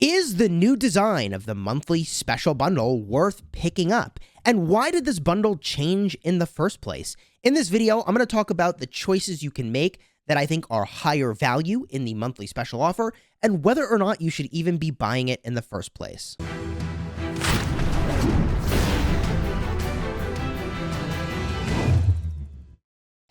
Is the new design of the monthly special bundle worth picking up? And why did this bundle change in the first place? In this video, I'm going to talk about the choices you can make that I think are higher value in the monthly special offer, and whether or not you should even be buying it in the first place.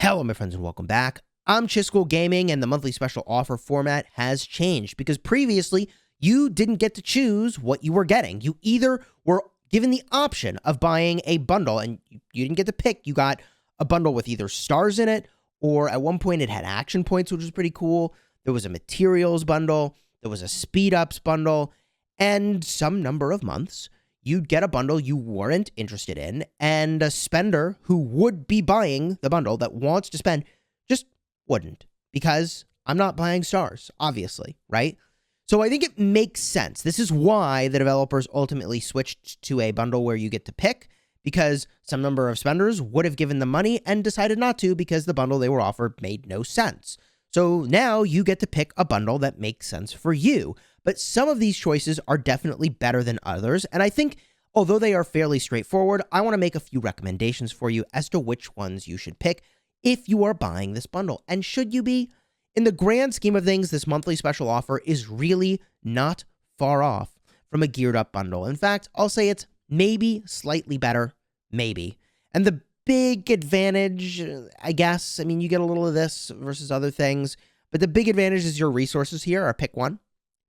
Hello, my friends, and welcome back. I'm Chisgule Gaming, and the monthly special offer format has changed because previously, you didn't get to choose what you were getting. You either were given the option of buying a bundle, and you didn't get to pick. You got a bundle with either stars in it, or at one point it had action points, which was pretty cool. There was a materials bundle. There was a speed ups bundle. And some number of months, you'd get a bundle you weren't interested in, and a spender who would be buying the bundle that wants to spend just wouldn't, because I'm not buying stars, obviously, right? So I think it makes sense. This is why the developers ultimately switched to a bundle where you get to pick, because some number of spenders would have given them money and decided not to because the bundle they were offered made no sense. So now you get to pick a bundle that makes sense for you. But some of these choices are definitely better than others, and I think although they are fairly straightforward, I want to make a few recommendations for you as to which ones you should pick if you are buying this bundle. And should you be? In the grand scheme of things, this monthly special offer is really not far off from a geared up bundle. In fact, I'll say it's maybe slightly better, maybe. And the big advantage, I guess, I mean, you get a little of this versus other things, but the big advantage is your resources here are pick one.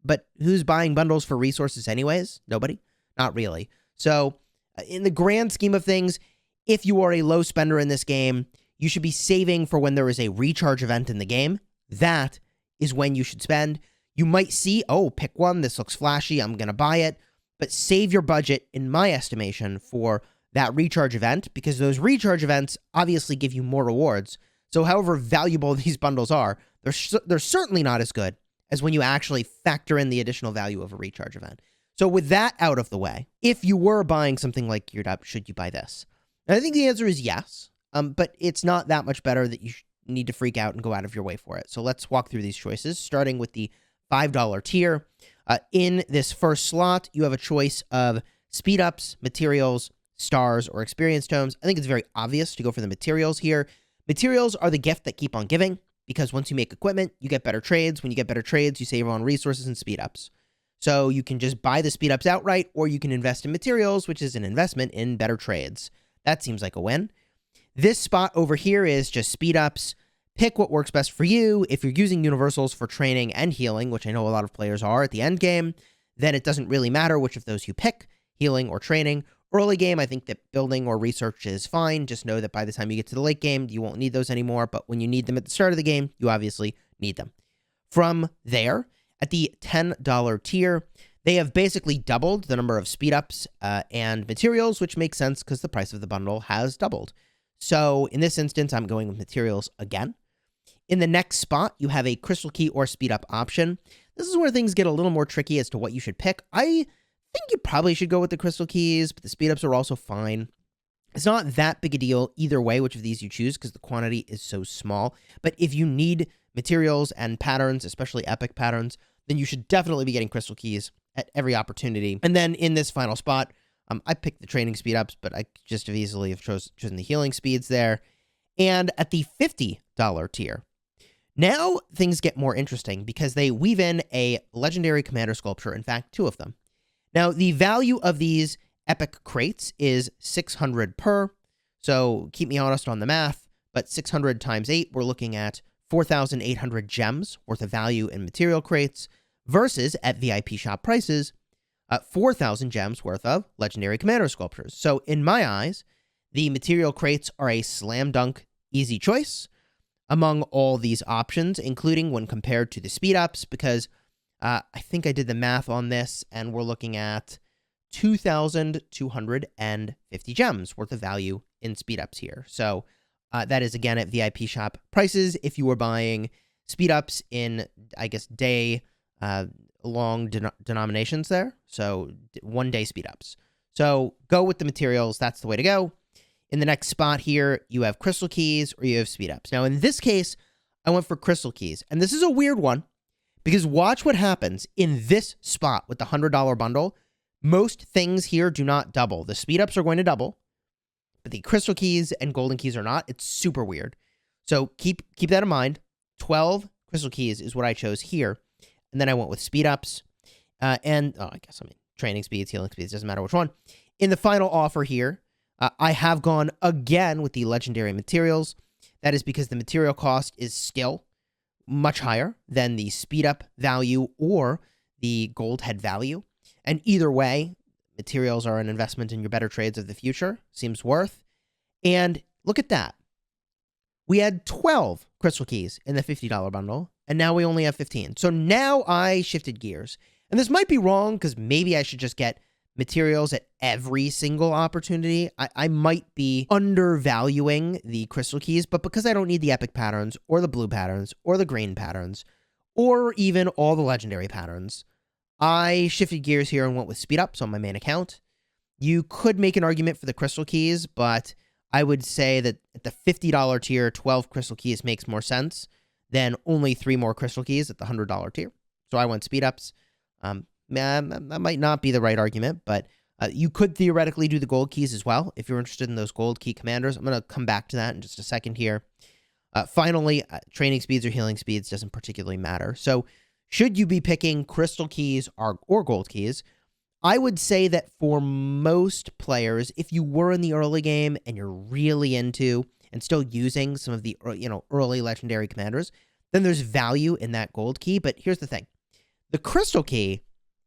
But who's buying bundles for resources anyways? Nobody? Not really. So in the grand scheme of things, if you are a low spender in this game, you should be saving for when there is a recharge event in the game. That is when you should spend. You might see, oh, pick one. This looks flashy. I'm going to buy it. But save your budget, in my estimation, for that recharge event, because those recharge events obviously give you more rewards. So however valuable these bundles are, they're certainly not as good as when you actually factor in the additional value of a recharge event. So with that out of the way, if you were buying something like Geared Up, should you buy this? And I think the answer is yes, but it's not that much better that you need to freak out and go out of your way for it. So let's walk through these choices, starting with the $5 tier. In this first slot, you have a choice of speed ups, materials, stars, or experience tomes. I think it's very obvious to go for the materials here. Materials are the gift that keep on giving, because once you make equipment, you get better trades. When you get better trades, you save on resources and speed ups. So you can just buy the speed ups outright, or you can invest in materials, which is an investment in better trades. That seems like a win. This spot over here is just speed ups. Pick what works best for you. If you're using universals for training and healing, which I know a lot of players are at the end game, then it doesn't really matter which of those you pick, healing or training. Early game, I think that building or research is fine. Just know that by the time you get to the late game, you won't need those anymore. But when you need them at the start of the game, you obviously need them. From there, at the $10 tier, they have basically doubled the number of speed ups and materials, which makes sense because the price of the bundle has doubled. So in this instance, I'm going with materials again. In the next spot, you have a crystal key or speed up option. This is where things get a little more tricky as to what you should pick. I think you probably should go with the crystal keys, but the speed ups are also fine. It's not that big a deal either way, which of these you choose, because the quantity is so small. But if you need materials and patterns, especially epic patterns, then you should definitely be getting crystal keys at every opportunity. And then in this final spot, I picked the training speed ups, but I just have easily have chosen the healing speeds there. And at the $50 tier, now things get more interesting because they weave in a legendary commander sculpture. In fact, two of them. Now, the value of these epic crates is 600 per. So keep me honest on the math, but 600 times 8, we're looking at 4,800 gems worth of value in material crates versus at VIP shop prices, 4,000 gems worth of legendary commander sculptures. So in my eyes, the material crates are a slam dunk easy choice among all these options, including when compared to the speed ups, because I think I did the math on this, and we're looking at 2,250 gems worth of value in speed ups here. So that is, again, at VIP shop prices if you were buying speed ups in, I guess, day long denominations there. So 1 day speed ups. So go with the materials. That's the way to go. In the next spot here, you have crystal keys or you have speed ups. Now, in this case, I went for crystal keys. And this is a weird one Because watch what happens in this spot with the $100 bundle. Most things here do not double. The speed ups are going to double, but the crystal keys and golden keys are not. It's super weird. So keep that in mind. 12 crystal keys is what I chose here. And then I went with speed ups training speeds, healing speeds, doesn't matter which one. In the final offer here, I have gone again with the legendary materials. That is because the material cost is still much higher than the speed up value or the gold head value. And either way, materials are an investment in your better trades of the future. Seems worth. And look at that. We had 12 crystal keys in the $50 bundle, and now we only have 15. So now I shifted gears. And this might be wrong because maybe I should just get materials at every single opportunity. I might be undervaluing the crystal keys, but because I don't need the epic patterns or the blue patterns or the green patterns or even all the legendary patterns, I shifted gears here and went with speed ups on my main account. You could make an argument for the crystal keys, but I would say that at the $50 tier, 12 crystal keys makes more sense than only 3 more crystal keys at the $100 tier. So I went speed ups. That might not be the right argument, but you could theoretically do the gold keys as well if you're interested in those gold key commanders. I'm going to come back to that in just a second here. Finally, training speeds or healing speeds doesn't particularly matter. So should you be picking crystal keys or gold keys, I would say that for most players, if you were in the early game and you're really into and still using some of the early legendary commanders, then there's value in that gold key. But here's the thing. The crystal key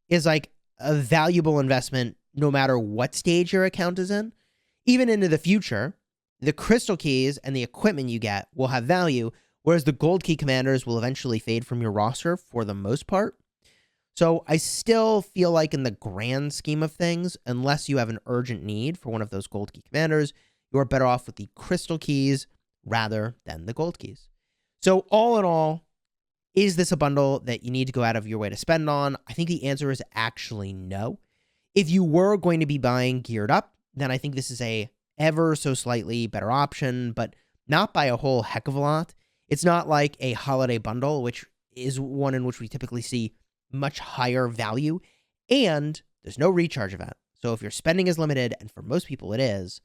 is like a valuable investment no matter what stage your account is in. Even into the future, the crystal keys and the equipment you get will have value, whereas the gold key commanders will eventually fade from your roster for the most part. So I still feel like in the grand scheme of things, unless you have an urgent need for one of those gold key commanders, you're better off with the crystal keys rather than the gold keys. So all in all, is this a bundle that you need to go out of your way to spend on? I think the answer is actually no. If you were going to be buying geared up, then I think this is a ever so slightly better option, but not by a whole heck of a lot. It's not like a holiday bundle, which is one in which we typically see much higher value, and there's no recharge event. So if your spending is limited, and for most people it is,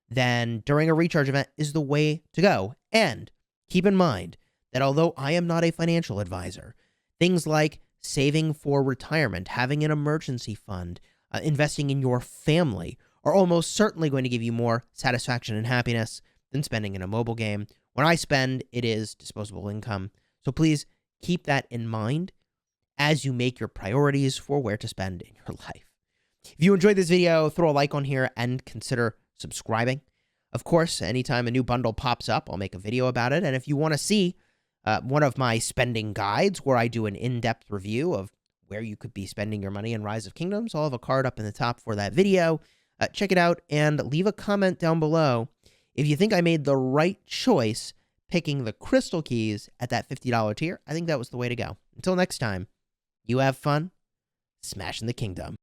then during a recharge event is the way to go. And keep in mind that although I am not a financial advisor, things like saving for retirement, having an emergency fund, investing in your family are almost certainly going to give you more satisfaction and happiness than spending in a mobile game. When I spend, it is disposable income. So please keep that in mind as you make your priorities for where to spend in your life. If you enjoyed this video, throw a like on here and consider subscribing. Of course, anytime a new bundle pops up, I'll make a video about it. And if you want to see one of my spending guides where I do an in-depth review of where you could be spending your money in Rise of Kingdoms, I'll have a card up in the top for that video. Check it out and leave a comment down below if you think I made the right choice picking the crystal keys at that $50 tier. I think that was the way to go. Until next time, you have fun smashing the kingdom.